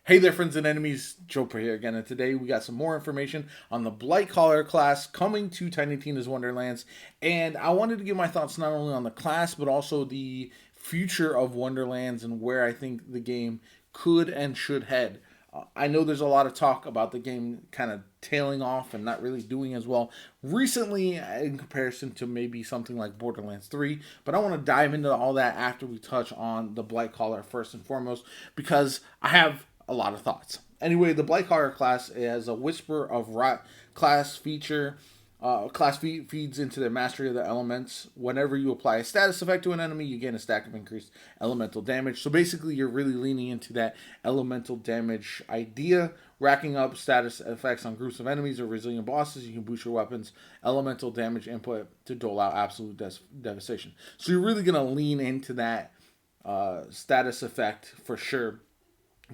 Hey there, friends and enemies. JoPaWrites here again, and today we got some more information on the Blightcaller class coming to Tiny Tina's Wonderlands. And I wanted to give my thoughts not only on the class, but also the future of Wonderlands and where I think the game could and should head. I know there's a lot of talk about the game kind of tailing off and not really doing as well recently in comparison to maybe something like Borderlands 3, but I want to dive into all that after we touch on the Blightcaller first and foremost because I have a lot of thoughts. Anyway, the Blightcaller class has a Whisper of Rot class feature. Feeds into the mastery of the elements. Whenever you apply a status effect to an enemy, you gain a stack of increased elemental damage. So basically, you're really leaning into that elemental damage idea, racking up status effects on groups of enemies or resilient bosses. You can boost your weapons elemental damage input to dole out absolute devastation. So you're really going to lean into that status effect for sure.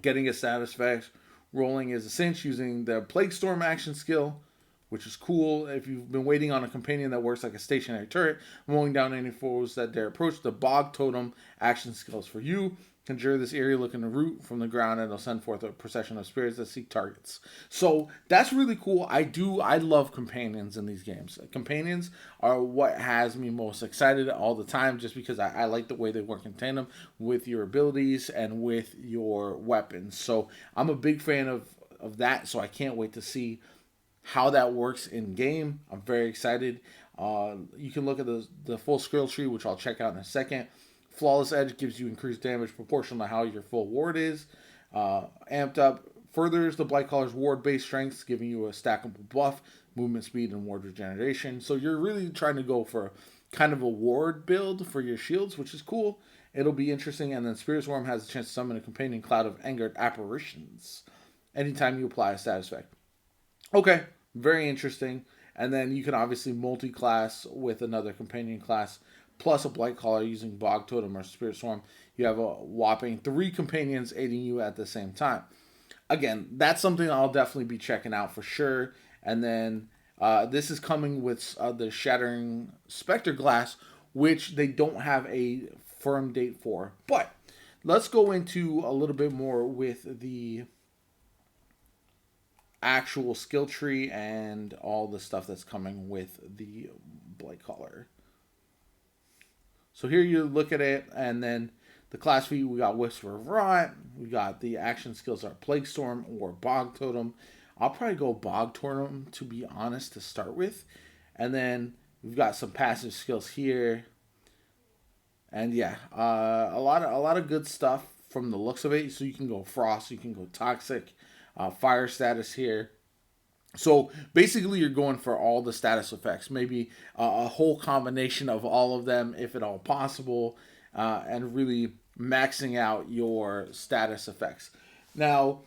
Getting a status effect rolling is a cinch using the Plague Storm action skill, which is cool. If you've been waiting on a companion that works like a stationary turret, mowing down any foes that dare approach, the Bog Totem action skills for you. Conjure this eerie looking root from the ground and it'll send forth a procession of spirits that seek targets. So that's really cool. I love companions in these games. Companions are what has me most excited all the time just because I like the way they work in tandem with your abilities and with your weapons. So I'm a big fan of that. So I can't wait to see how that works in game. I'm very excited. You can look at the full skill tree, which I'll check out in a second. Flawless Edge gives you increased damage proportional to how your full ward is. Amped Up furthers the Blightcaller's ward-based strengths, giving you a stackable buff, movement speed, and ward regeneration. So you're really trying to go for kind of a ward build for your shields, which is cool. It'll be interesting. And then Spirit Swarm has a chance to summon a companion cloud of angered apparitions anytime you apply a status effect. Okay, very interesting. And then you can obviously multi-class with another companion class plus a Blightcaller using Bog Totem or Spirit Swarm. You have a whopping 3 companions aiding you at the same time. Again, that's something I'll definitely be checking out for sure. And then this is coming with the Shattering Spectre Glass, which they don't have a firm date for. But let's go into a little bit more with the actual skill tree and all the stuff that's coming with the Blightcaller. So here you look at it, and then the class feat, we got Whisper of Rot. We got the action skills are Plague Storm or Bog Totem. I'll probably go Bog Totem, to be honest, to start with. And then we've got some passive skills here. And yeah, a lot of good stuff from the looks of it. So you can go Frost, you can go Toxic, Fire status here. So basically, you're going for all the status effects, maybe a whole combination of all of them, if at all possible, and really maxing out your status effects. Now,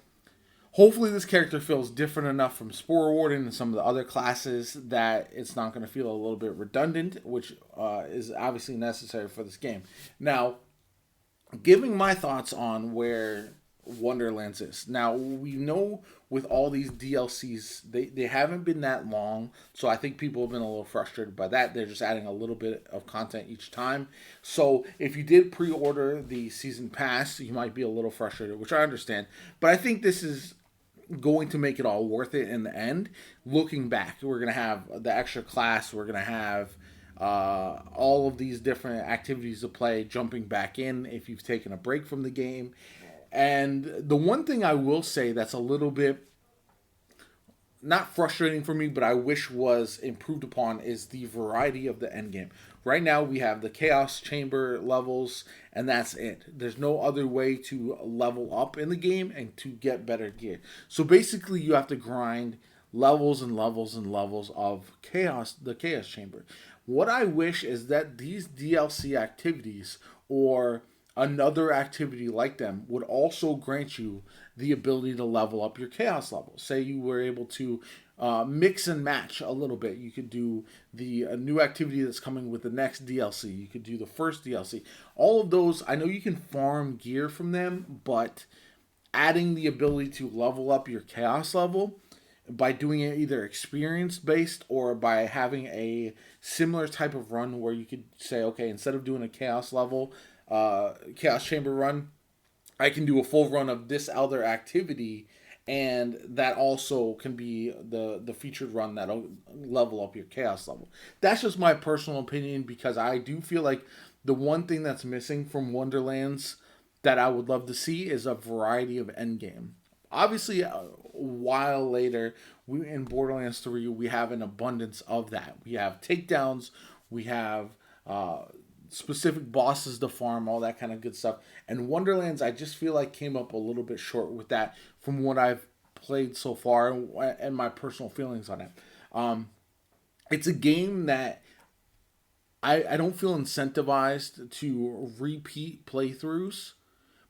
hopefully, this character feels different enough from Spore Warden and some of the other classes that it's not going to feel a little bit redundant, which is obviously necessary for this game. Now, giving my thoughts on where Wonderlands is. Now, we know with all these DLCs, they haven't been that long, so I think people have been a little frustrated by that. They're just adding a little bit of content each time. So if you did pre-order the season pass, you might be a little frustrated, which I understand. But I think this is going to make it all worth it in the end. Looking back, we're going to have the extra class, we're going to have all of these different activities to play, jumping back in if you've taken a break from the game. And the one thing I will say that's a little bit not frustrating for me, but I wish was improved upon is the variety of the endgame. Right now, we have the Chaos Chamber levels, and that's it. There's no other way to level up in the game and to get better gear. So basically, you have to grind levels and levels and levels of the Chaos Chamber. What I wish is that these DLC activities or another activity like them would also grant you the ability to level up your chaos level. Say you were able to mix and match a little bit. You could do the new activity that's coming with the next DLC. You could do the first DLC. All of those, I know you can farm gear from them, but adding the ability to level up your chaos level by doing it either experience based or by having a similar type of run where you could say, okay, instead of doing a chaos level, chaos chamber run, I can do a full run of this other activity, and that also can be the featured run that'll level up your chaos level. That's just my personal opinion, because I do feel like the one thing that's missing from Wonderlands that I would love to see is a variety of endgame. Obviously, a while later, we in Borderlands 3 we have an abundance of that. We have takedowns, we have uh, specific bosses to farm, all that kind of good stuff. And Wonderlands, I just feel like came up a little bit short with that from what I've played so far and my personal feelings on it. Um, it's a game that I don't feel incentivized to repeat playthroughs,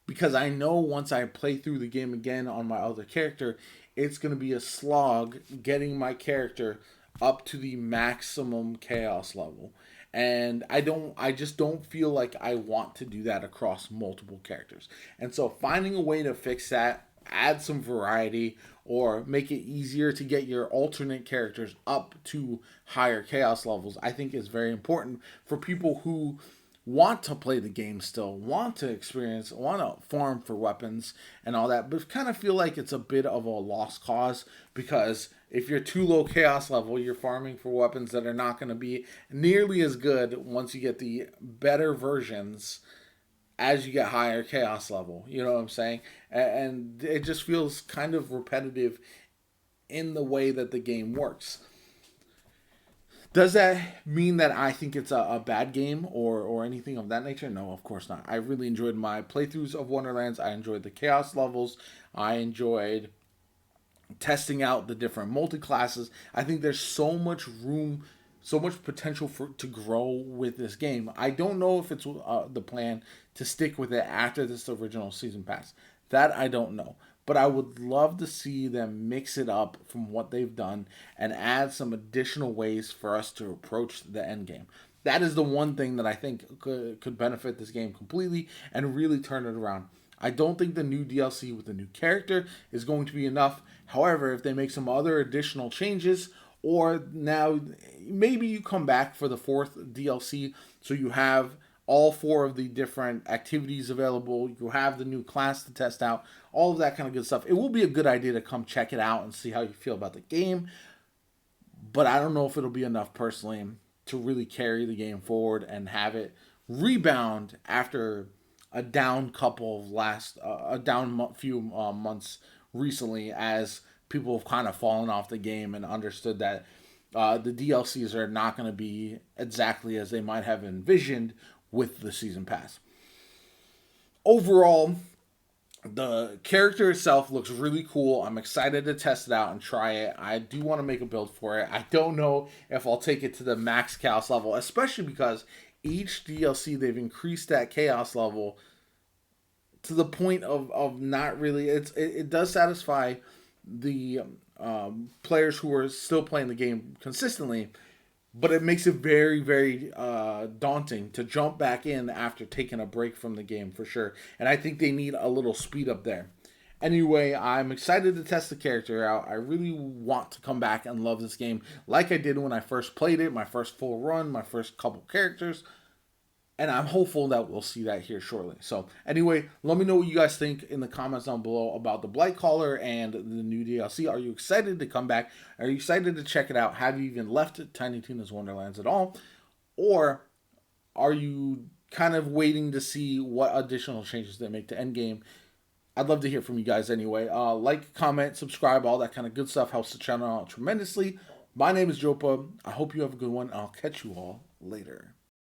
because I know once I play through the game again on my other character, it's going to be a slog getting my character up to the maximum chaos level. And I just don't feel like I want to do that across multiple characters. And so finding a way to fix that, add some variety, or make it easier to get your alternate characters up to higher chaos levels, I think is very important for people who want to play the game still, want to experience, want to farm for weapons and all that, but kind of feel like it's a bit of a lost cause, because if you're too low chaos level, you're farming for weapons that are not going to be nearly as good once you get the better versions as you get higher chaos level. You know what I'm saying? And it just feels kind of repetitive in the way that the game works. Does that mean that I think it's a bad game or anything of that nature? No, of course not. I really enjoyed my playthroughs of Wonderlands. I enjoyed the chaos levels. I enjoyed testing out the different multi classes. I think there's so much room, so much potential for to grow with this game. I don't know if it's the plan to stick with it after this original season pass. That I don't know. But I would love to see them mix it up from what they've done and add some additional ways for us to approach the end game. That is the one thing that I think could benefit this game completely and really turn it around. I don't think the new DLC with the new character is going to be enough. However, if they make some other additional changes, or now maybe you come back for the fourth DLC, so you have all four of the different activities available, you have the new class to test out, all of that kind of good stuff. It will be a good idea to come check it out and see how you feel about the game, but I don't know if it'll be enough personally to really carry the game forward and have it rebound after a down couple of a down few months recently, as people have kind of fallen off the game and understood that the DLCs are not going to be exactly as they might have envisioned with the season pass. Overall, the character itself looks really cool. I'm excited to test it out and try it. I do want to make a build for it. I don't know if I'll take it to the max chaos level, especially because each DLC they've increased that chaos level to the point of not really. It does satisfy the players who are still playing the game consistently, but it makes it very very daunting to jump back in after taking a break from the game for sure. And I think they need a little speed up there. Anyway, I'm excited to test the character out. I really want to come back and love this game like I did when I first played it, my first full run, my first couple characters. And I'm hopeful that we'll see that here shortly. So anyway, let me know what you guys think in the comments down below about the Blightcaller and the new DLC. Are you excited to come back? Are you excited to check it out? Have you even left Tiny Tina's Wonderlands at all? Or are you kind of waiting to see what additional changes they make to Endgame? I'd love to hear from you guys anyway. Like, comment, subscribe, all that kind of good stuff helps the channel out tremendously. My name is Jopa. I hope you have a good one. I'll catch you all later.